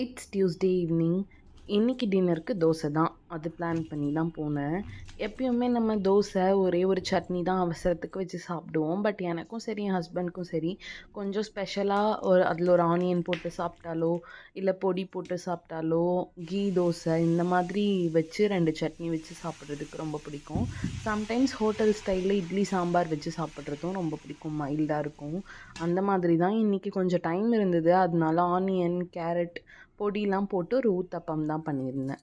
It's Tuesday evening. இன்னைக்கு டின்னருக்கு தோசை தான். அது பிளான் பண்ணி தான் போனேன். எப்பயுமே நம்ம தோசை, ஒரே ஒரு சட்னி தான் அவசரத்துக்கு வச்சு சாப்பிடுவோம். பட் எனக்கும் சரி, என் ஹஸ்பண்ட்க்கும் சரி, கொஞ்சம் ஸ்பெஷலாக அதில் ஒரு ஆனியன் போட்டு சாப்பிட்டாலோ, இல்லை பொடி போட்டு சாப்பிட்டாலோ, கீ தோசை இந்த மாதிரி வச்சு 2 சட்னி வச்சு சாப்பிட்றதுக்கு ரொம்ப பிடிக்கும். சம்டைம்ஸ் ஹோட்டல் ஸ்டைலில் இட்லி சாம்பார் வச்சு சாப்பிட்றதும் ரொம்ப பிடிக்கும். மைல்டாக இருக்கும். அந்த மாதிரி தான் இன்றைக்கி கொஞ்சம் டைம் இருந்தது. அதனால ஆனியன், கேரட் பொடிலாம் போட்டு ஒரு ஊத்தப்பம் தான் பண்ணியிருந்தேன்.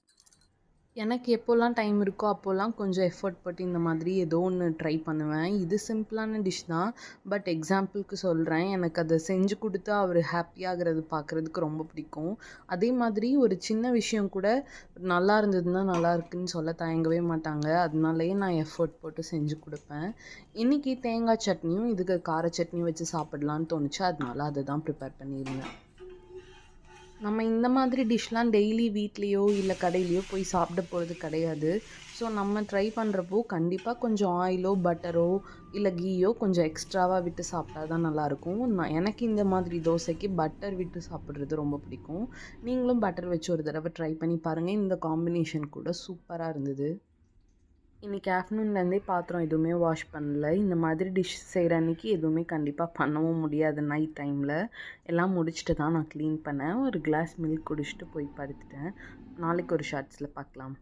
எனக்கு எப்போல்லாம் டைம் இருக்கோ அப்போல்லாம் கொஞ்சம் எஃபர்ட் போட்டு இந்த மாதிரி ஏதோ ஒன்று ட்ரை பண்ணுவேன். இது சிம்பிளான டிஷ் தான். பட் எக்ஸாம்பிளுக்கு சொல்கிறேன். எனக்கு அதை செஞ்சு கொடுத்து அவர் ஹாப்பியாகிறது பார்க்குறதுக்கு ரொம்ப பிடிக்கும். அதே மாதிரி ஒரு சின்ன விஷயம் கூட நல்லா இருந்ததுன்னா நல்லா இருக்குன்னு சொல்ல தயங்கவே மாட்டாங்க. அதனாலேயே நான் எஃபர்ட் போட்டு செஞ்சு கொடுப்பேன். இன்றைக்கி தேங்காய் சட்னியும் இதுக்கு கார சட்னியும் வச்சு சாப்பிடலான்னு தோணுச்சு. அதனால அதை தான் ப்ரிப்பேர் பண்ணியிருந்தேன். நம்ம இந்த மாதிரி டிஷ்லாம் டெய்லி வீட்லேயோ இல்லை கடையிலையோ போய் சாப்பிட போகிறது கிடையாது. ஸோ நம்ம ட்ரை பண்ணுறப்போ கண்டிப்பாக கொஞ்சம் ஆயிலோ பட்டரோ இல்லை கீயோ கொஞ்சம் எக்ஸ்ட்ராவாக விட்டு சாப்பிட்டா தான் நல்லாயிருக்கும். எனக்கு இந்த மாதிரி தோசைக்கு பட்டர் விட்டு சாப்பிட்றது ரொம்ப பிடிக்கும். நீங்களும் பட்டர் வச்சு ஒரு தடவை ட்ரை பண்ணி பாருங்கள். இந்த காம்பினேஷன் கூட சூப்பராக இருந்தது. இன்றைக்கி ஆஃப்டர்நூன்லேருந்தே பாத்திரம் எதுவுமே வாஷ் பண்ணல. இந்த மாதிரி டிஷ் செய்கிற அன்றைக்கி எதுவுமே கண்டிப்பாக பண்ணவும் முடியாது. நைட் டைமில் எல்லாம் முடிச்சுட்டு தான் நான் க்ளீன் பண்ணேன். ஒரு கிளாஸ் மில்க் குடிச்சிட்டு போய் படுத்துட்டேன். நாளைக்கு ஒரு ஷார்ட்ஸில் பார்க்கலாம்.